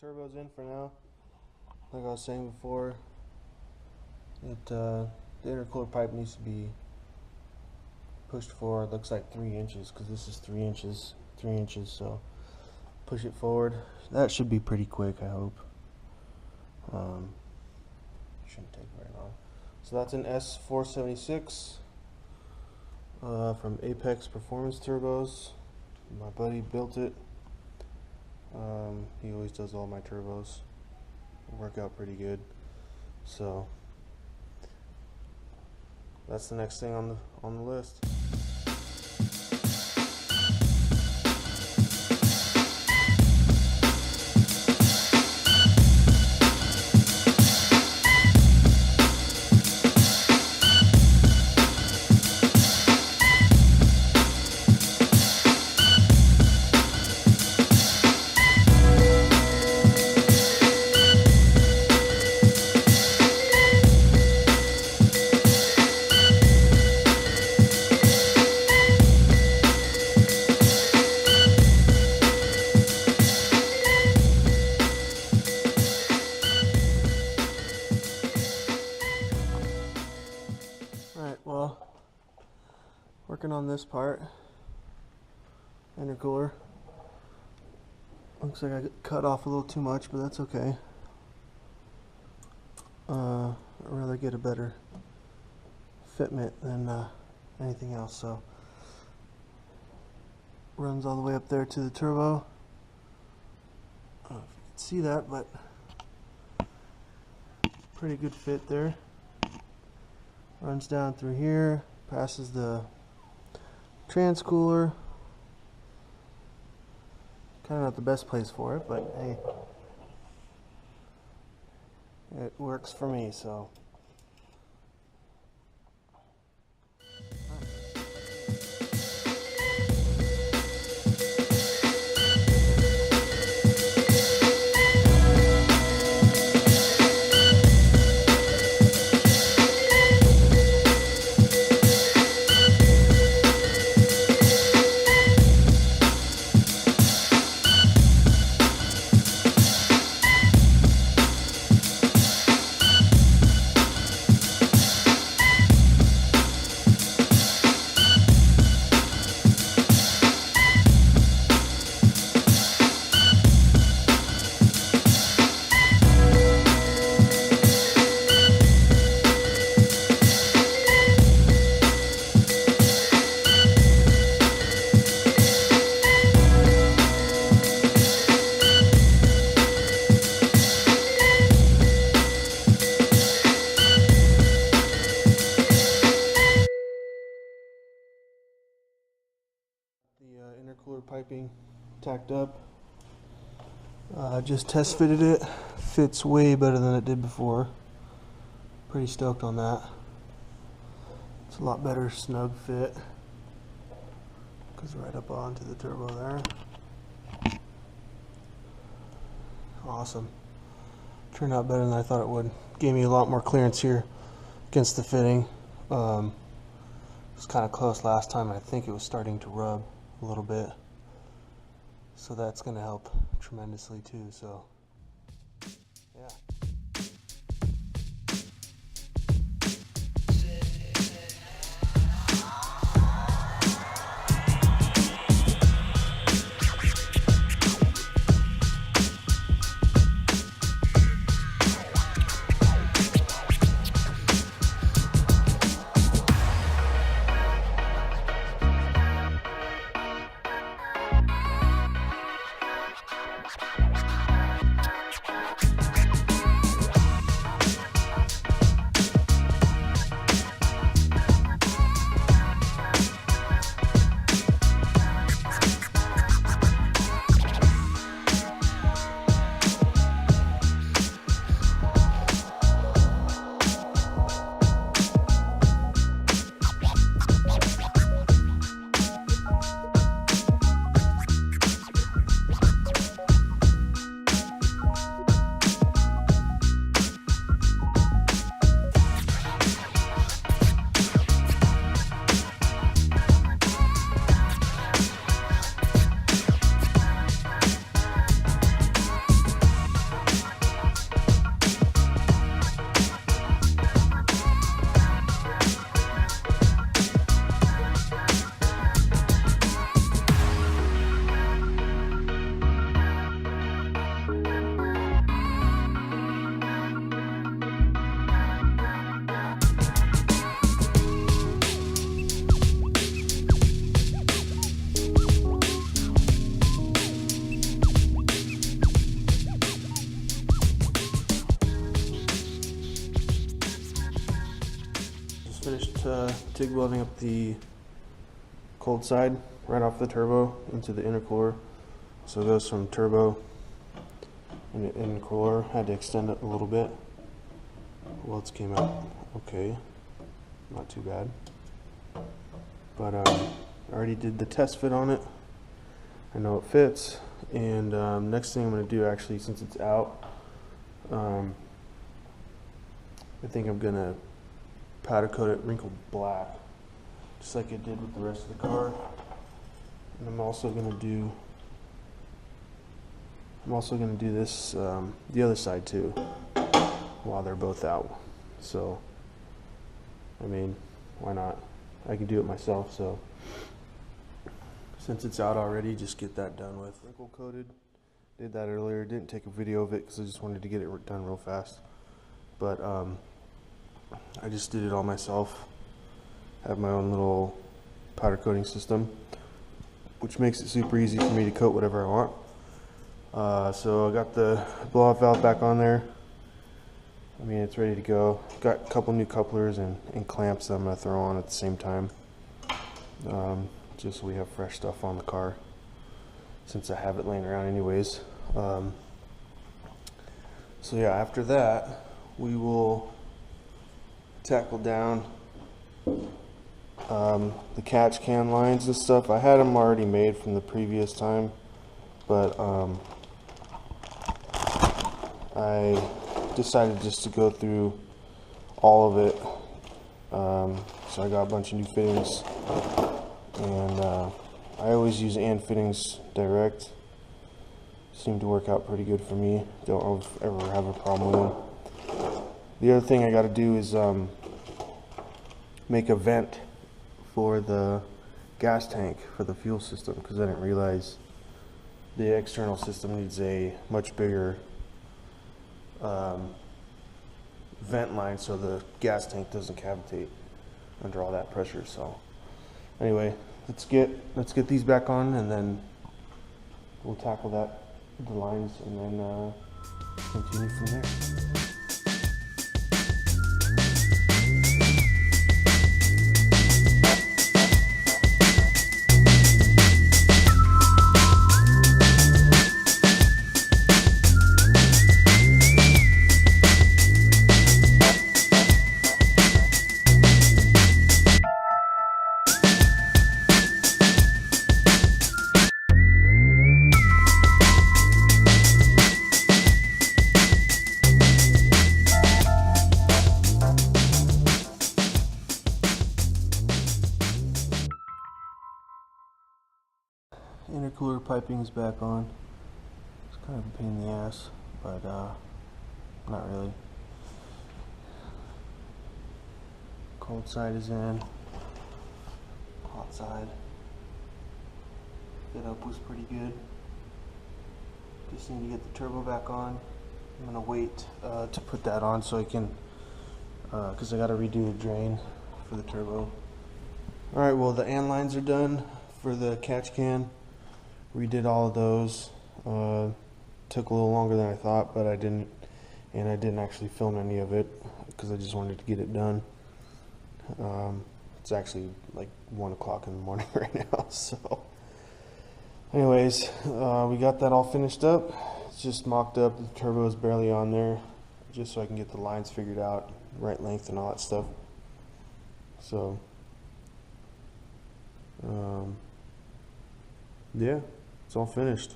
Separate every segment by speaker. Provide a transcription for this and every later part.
Speaker 1: turbo's in for now. Like I was saying before, the intercooler pipe needs to be pushed forward. Looks like 3 inches because this is 3 inches, so push it forward. That should be pretty quick, I hope. Shouldn't take very long. So that's an S476 from Apex Performance Turbos. My buddy built it. He always does all my turbos. Work out pretty good. So that's the next thing on the list. Alright, well, working on this part, intercooler. Looks like I cut off a little too much, but that's okay. I'd rather get a better fitment than anything else, so runs all the way up there to the turbo. I don't know if you can see that, but pretty good fit there. Runs down through here, passes the transcooler. Kind of not the best place for it, but hey, it works for me, so. The intercooler piping tacked up. Just test fitted it. Fits way better than it did before. Pretty stoked on that. It's a lot better snug fit. Goes right up onto the turbo there. Awesome. Turned out better than I thought it would. Gave me a lot more clearance here against the fitting. It was kind of close last time. I think it was starting to rub a little bit, so that's going to help tremendously too. So yeah. finished TIG welding up the cold side right off the turbo into the intercooler. So it goes from turbo and the intercooler. Had to extend it a little bit. Welds came out okay, not too bad. But I already did the test fit on it. I know it fits. And next thing I'm going to do, actually, since it's out, I think I'm going to powder coat it wrinkled black, just like I did with the rest of the car. And I'm also going to do this the other side too, while they're both out. So, I mean, why not? I can do it myself. So, since it's out already, just get that done with. Wrinkle coated. Did that earlier. Didn't take a video of it because I just wanted to get it done real fast. But I just did it all myself. I have my own little powder coating system, which makes it super easy for me to coat whatever I want. So I got the blow-off valve back on there. I mean, it's ready to go. Got a couple new couplers and clamps that I'm going to throw on at the same time. Just so we have fresh stuff on the car, since I have it laying around anyways. So yeah, after that, we will tackle down the catch can lines and stuff. I had them already made from the previous time, but I decided just to go through all of it. So I got a bunch of new fittings, and I always use and fittings direct. Seem to work out pretty good for me. Don't ever have a problem with them. The other thing I got to do is make a vent for the gas tank for the fuel system, because I didn't realize the external system needs a much bigger vent line so the gas tank doesn't cavitate under all that pressure. So anyway, let's get these back on, and then we'll tackle the lines, and then continue from there. Intercooler piping is back on. It's kind of a pain in the ass, but not really. Cold side is in. Hot side. Fit up was pretty good. Just need to get the turbo back on. I'm gonna wait to put that on so I can, because I gotta redo the drain for the turbo. Alright, well, the AND lines are done for the catch can. Redid all of those. Took a little longer than I thought, but I didn't actually film any of it because I just wanted to get it done. It's actually like 1 o'clock in the morning right now. So anyways, we got that all finished up. It's just mocked up. The turbo is barely on there, just so I can get the lines figured out, right length and all that stuff. So yeah, it's all finished.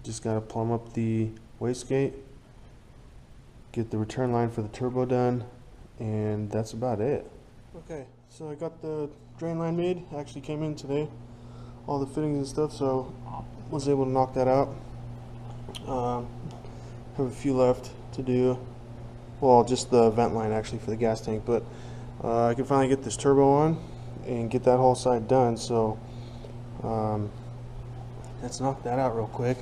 Speaker 1: Just gotta plumb up the wastegate, get the return line for the turbo done, and that's about it. Okay, so I got the drain line made. Actually came in today, all the fittings and stuff, so was able to knock that out. Have a few left to do. Well, just the vent line actually for the gas tank, but I can finally get this turbo on and get that whole side done. So let's knock that out real quick.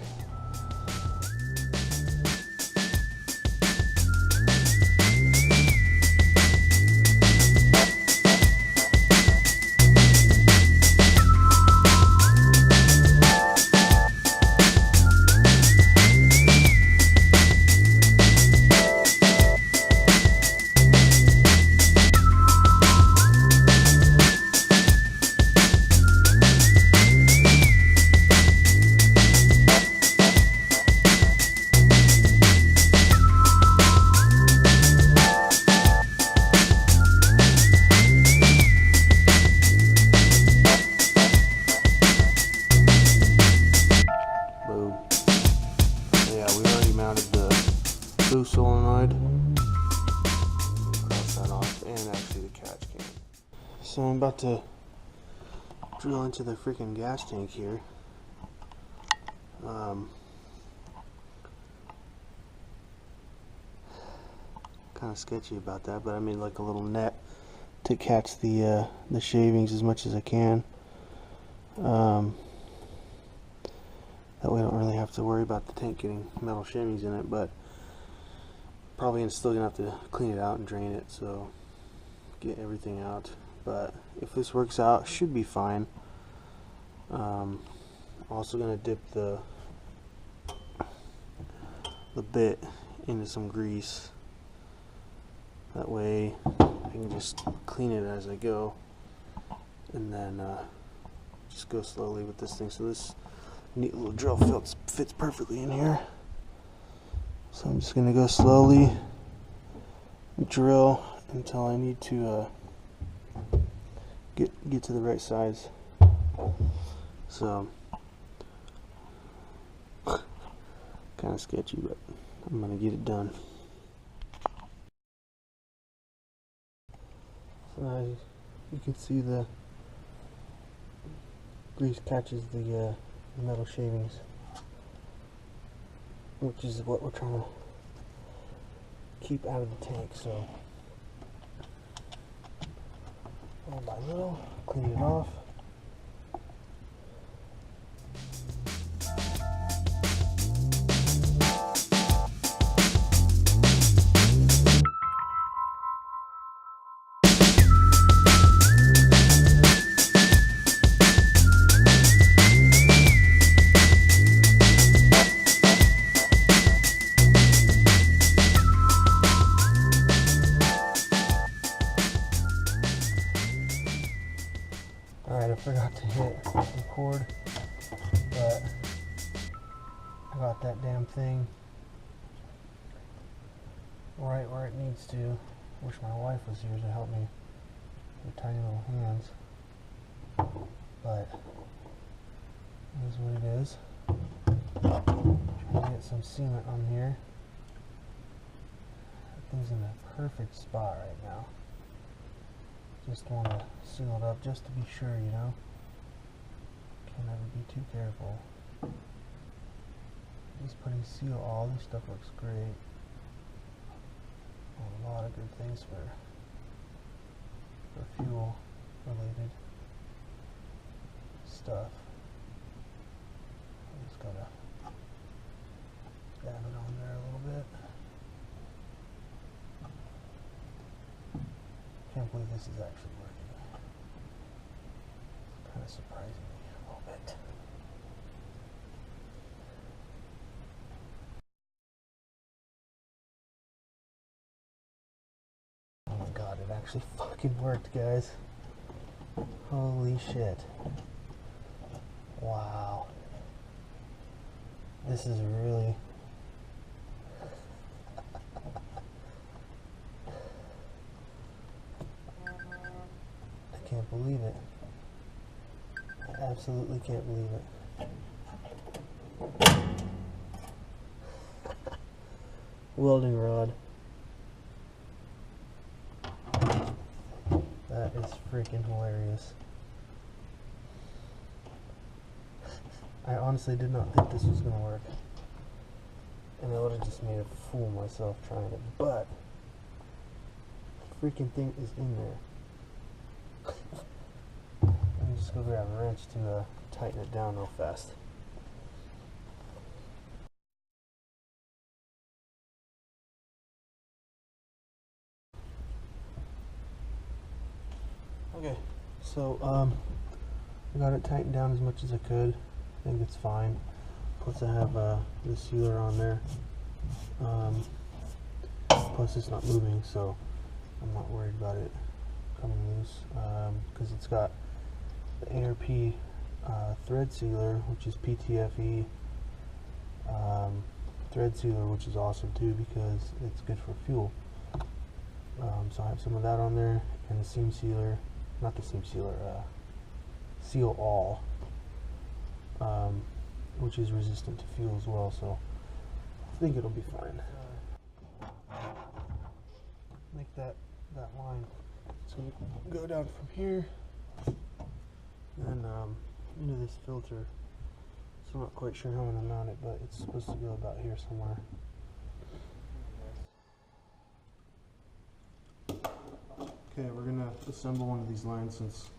Speaker 1: Yeah, we already mounted the boost solenoid. Cross that off, and actually the catch can. So I'm about to drill into the freaking gas tank here. Kind of sketchy about that, but I made like a little net to catch the shavings as much as I can. That way I don't really have to worry about the tank getting metal shavings in it, but probably still gonna have to clean it out and drain it, so get everything out. But if this works out, should be fine. Also gonna dip the bit into some grease. That way I can just clean it as I go, and then just go slowly with this thing. So this neat little drill fits perfectly in here. So I'm just gonna go slowly drill until I need to get to the right size. So kind of sketchy, but I'm gonna get it done. So as you can see, the grease catches the metal shavings, which is what we're trying to keep out of the tank. So little by little, clean it off. Alright, I forgot to hit record, but I got that damn thing right where it needs to. Wish my wife was here to help me with her tiny little hands, but it is what it is. Trying to get some sealant on here. That thing's in a perfect spot right now. Just want to seal it up just to be sure, you know. Can't ever be too careful. Just putting seal all this stuff looks great. A lot of good things for fuel related stuff. I just gotta dab it on there a little bit. Can't believe this is actually working. It's kind of surprising me a little bit. Oh my god, it actually fucking worked, guys. Holy shit. Wow. This is really... I can't believe it. I absolutely can't believe it. Welding rod. That is freaking hilarious. I honestly did not think this was gonna work, and I would have just made a fool of myself trying it, but the freaking thing is in there. Let me just go grab a wrench to tighten it down real fast. Okay, so I got it tightened down as much as I could. I think it's fine. Plus I have the sealer on there. Plus it's not moving, so I'm not worried about it coming loose, because it's got the ARP thread sealer, which is PTFE thread sealer, which is awesome too because it's good for fuel. So I have some of that on there, and the seam sealer, not the seam sealer, seal all, which is resistant to fuel as well. So think it'll be fine. Make that line. So we go down from here and into this filter. So I'm not quite sure how I'm going to mount it, but it's supposed to go about here somewhere. Okay, we're going to assemble one of these lines since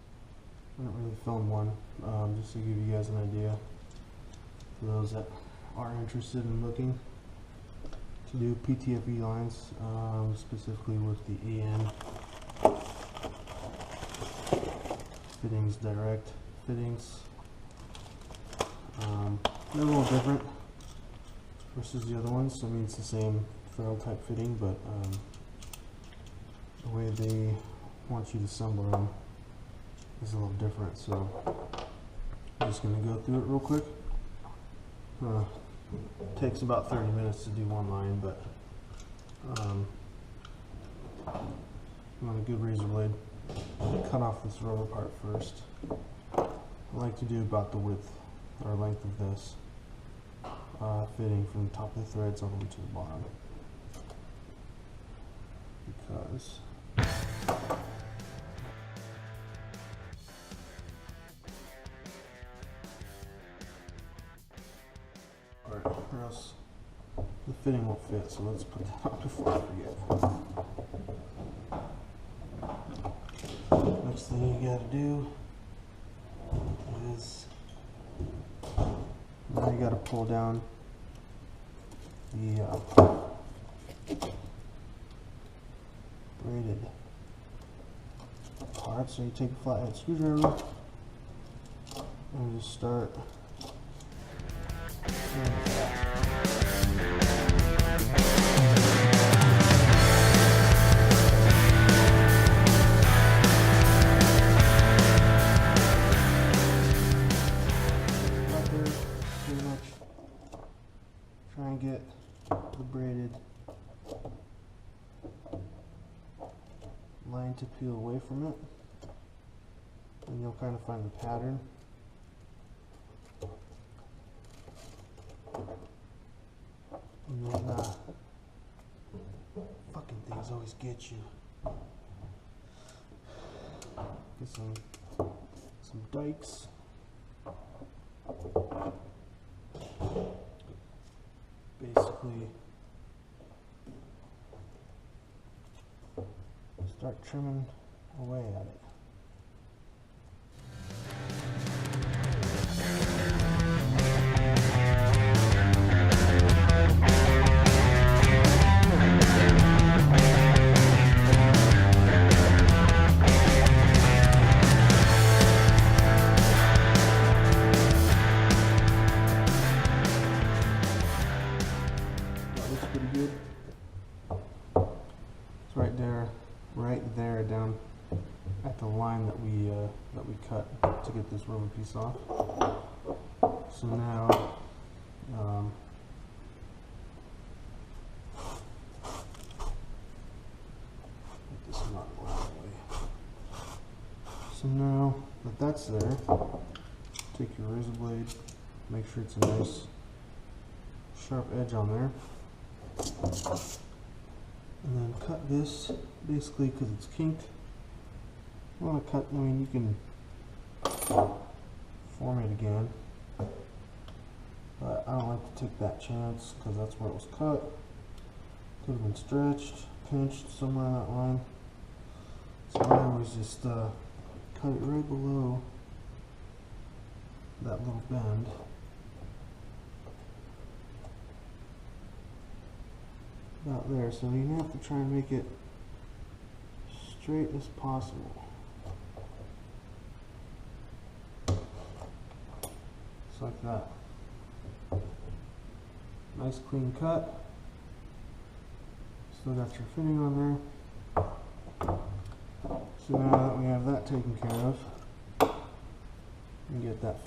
Speaker 1: I didn't really film one, just to give you guys an idea for those that are interested in looking to do PTFE lines, specifically with the AN fittings, direct fittings. They're a little different versus the other ones. I mean, it's the same ferrule type fitting, but the way they want you to assemble them is a little different. So I'm just going to go through it real quick. It takes about 30 minutes to do one line, but you want a good razor blade. Cut off this rubber part first. I like to do about the width or length of this fitting from the top of the threads all the way to the bottom, because or else the fitting won't fit. So let's put that on before I forget. Next thing you gotta do is now you gotta pull down the braided part. So you take a flathead screwdriver and just start get the braided line to peel away from it, and you'll kind of find the pattern. And then fucking things always get you. Get some dikes. Basically start trimming away at it. Right there down at the line that we cut to get this rubber piece off. So now get this knot out of the way. So now that that's there, take your razor blade, make sure it's a nice sharp edge on there. And then cut this, basically because it's kinked. You want to cut, I mean, you can form it again, but I don't like to take that chance because that's where it was cut. Could have been stretched, pinched somewhere on that line. So I always just cut it right below that little bend. About there, so you have to try and make it straight as possible. Just like that. Nice clean cut. Still got your fitting on there. So now that we have that taken care of, we get that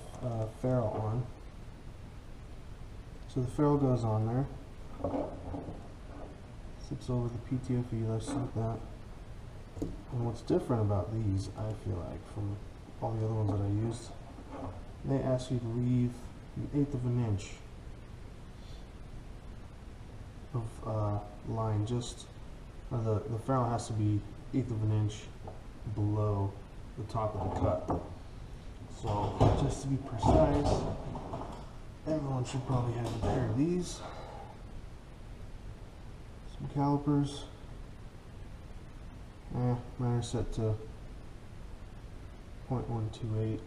Speaker 1: ferrule on. So the ferrule goes on there. Sits over the PTFE just like that. And what's different about these, I feel like, from all the other ones that I used, they ask you to leave 1/8 of an inch of line, just, or the ferrule has to be 1/8 of an inch below the top of the cut. So just to be precise, everyone should probably have a pair of these. Some calipers. Mine are set to 0.128.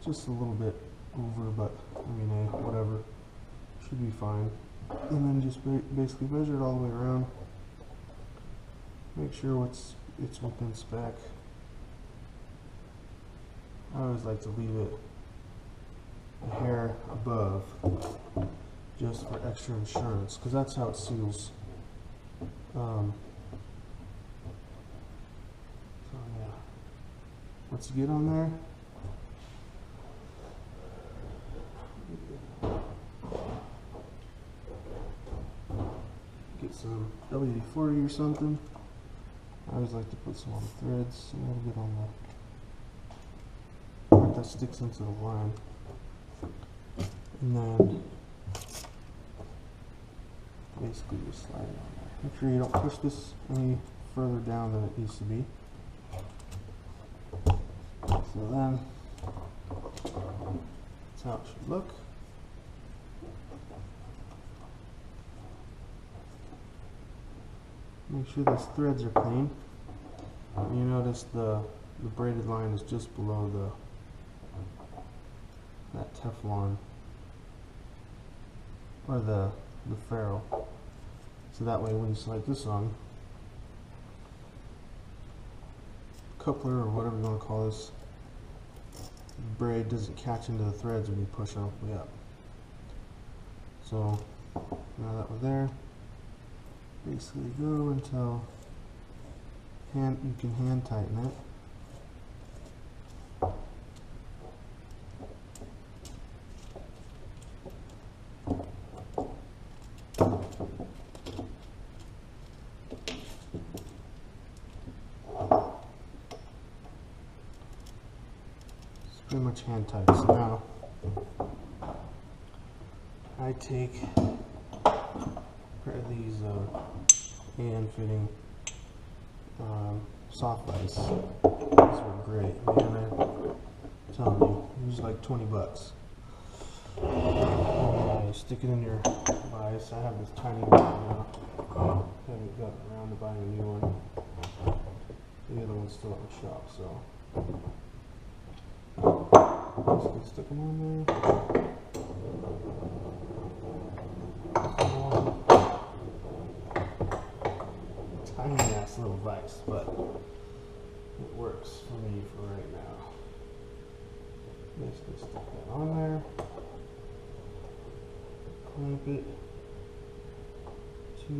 Speaker 1: Just a little bit over, but I mean, whatever. Should be fine. And then just basically measure it all the way around. Make sure it's within spec. I always like to leave it a hair above, just for extra insurance, because that's how it seals. So yeah, once you get on there, get some WD-40 or something. I always like to put some on the threads, a little bit on the part that sticks into the line, and then basically just slide it on there. Make sure you don't push this any further down than it needs to be. So then, that's how it should look. Make sure those threads are clean. You notice the braided line is just below that Teflon, or the ferrule. So that way when you slide this on, coupler or whatever you want to call this, the braid doesn't catch into the threads when you push it all the way up. So now that we're there, basically go until you can hand tighten it. It's pretty much hand tight. So now I take a pair of these hand fitting soft ice. These were great, man. I'm telling you, it was like 20 bucks. You stick it in your vise. I have this tiny one now. Haven't gotten around to buying a new one. The other one's still at the shop, so basically stick them on there. Tiny ass little vise, but it works for me for right now. Basically stick that on there, clamp it to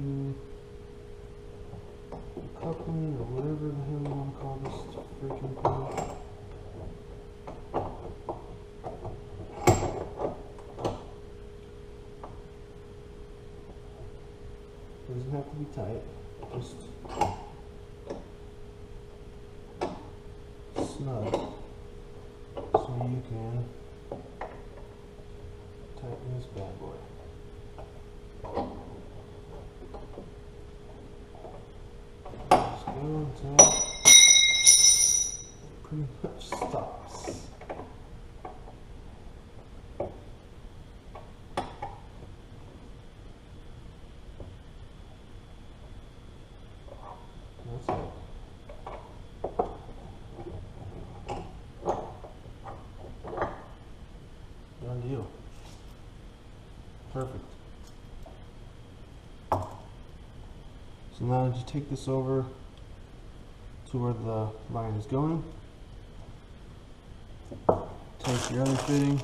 Speaker 1: the coupling or whatever the hell you want to call this freaking thing. Doesn't have to be tight, just snug, so you can tighten this bad boy. Just go until it pretty much stops. That's it. Done deal. Perfect. So now just take this over to where the line is going. Take your other fitting.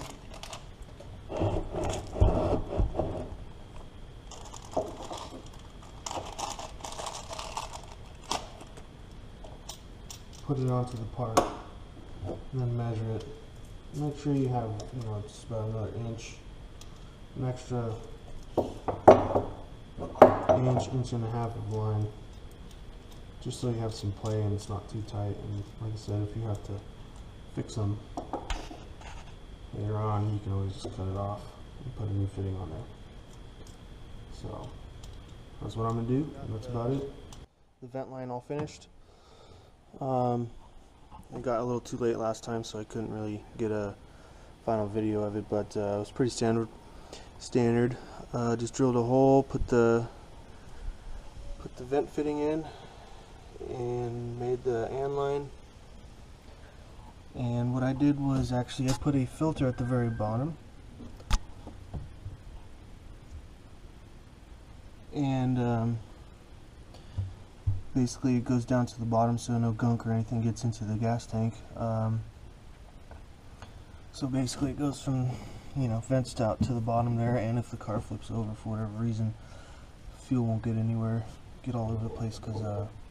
Speaker 1: Put it onto the part, and then measure it. Make sure you have, just about another inch, an extra inch and a half of line, just so you have some play and it's not too tight. And like I said, if you have to fix them later on, you can always just cut it off and put a new fitting on there. So that's what I'm gonna do, and that's about it. The vent line all finished. I got a little too late last time, so I couldn't really get a final video of it, but it was pretty standard. Just drilled a hole, put the vent fitting in, and made the AN line. And what I did was actually I put a filter at the very bottom, and basically it goes down to the bottom so no gunk or anything gets into the gas tank. So basically it goes from, you know, vents out to the bottom there, and if the car flips over for whatever reason, fuel won't get all over the place, because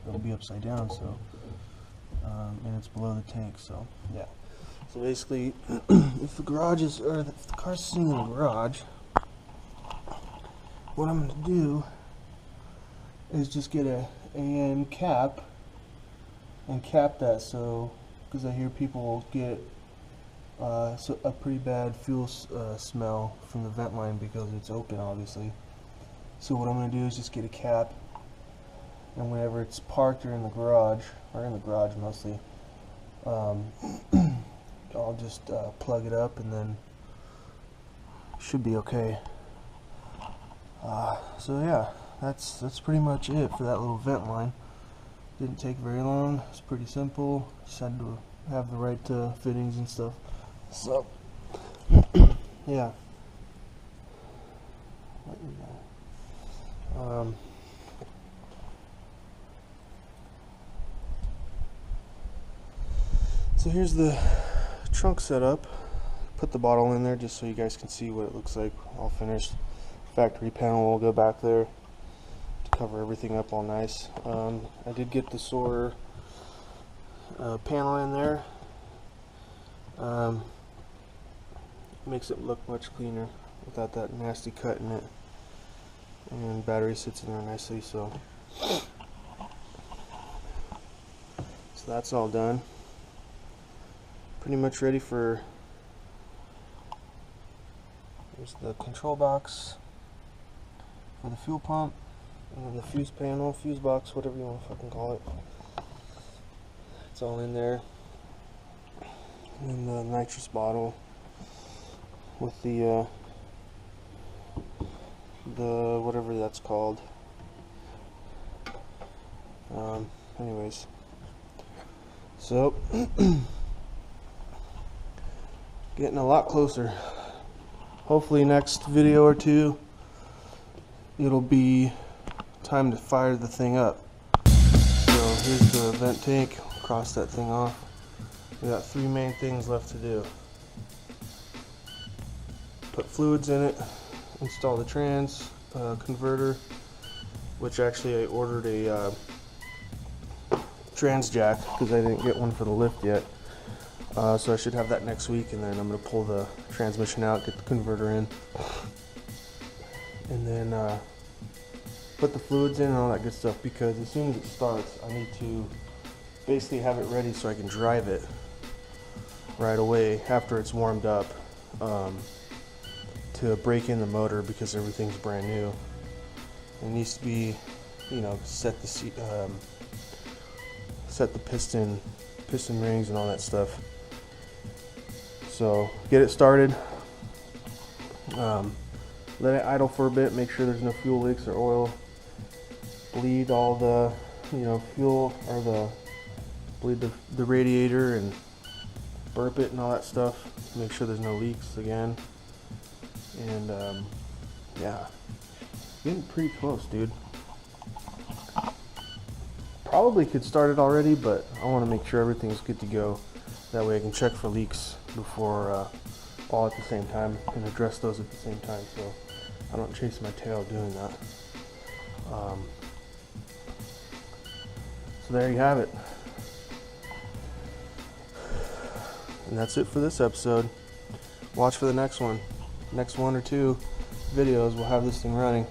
Speaker 1: it'll be upside down. So and it's below the tank, so yeah. So basically if the car's sitting in the garage, what I'm going to do is just get a AN cap and cap that, so because I hear people get a pretty bad fuel smell from the vent line because it's open, obviously. So what I'm going to do is just get a cap, and whenever it's parked or in the garage mostly, I'll just plug it up, and then it should be okay. So yeah, that's pretty much it for that little vent line. Didn't take very long. It's pretty simple. Just had to have the right fittings and stuff. So yeah. So here's the trunk setup. Put the bottle in there just so you guys can see what it looks like all finished. Factory panel will go back there to cover everything up all nice. I did get the Soarer panel in there. Makes it look much cleaner without that nasty cut in it, and battery sits in there nicely. So that's all done. Pretty much ready for. There's the control box for the fuel pump, and then the fuse panel, fuse box, whatever you want to fucking call it. It's all in there. And the nitrous bottle with the whatever that's called. Anyways, so getting a lot closer. Hopefully next video or two it'll be time to fire the thing up. So here's the vent tank. Cross that thing off. We got 3 main things left to do. Put fluids in it, install the trans converter, which actually I ordered a trans jack because I didn't get one for the lift yet. So I should have that next week, and then I'm going to pull the transmission out, get the converter in, and then put the fluids in and all that good stuff, because as soon as it starts I need to basically have it ready so I can drive it right away after it's warmed up, to break in the motor, because everything's brand new. It needs to be, you know, set the piston rings and all that stuff. So get it started, let it idle for a bit, make sure there's no fuel leaks or oil, bleed all the, you know, fuel, or bleed the radiator and burp it and all that stuff, make sure there's no leaks again. And yeah, getting pretty close, dude. Probably could start it already, but I want to make sure everything's good to go. That way I can check for leaks before all at the same time, and address those at the same time, so I don't chase my tail doing that. So there you have it. And that's it for this episode. Watch for the next one. Next 1 or 2 videos, we'll have this thing running.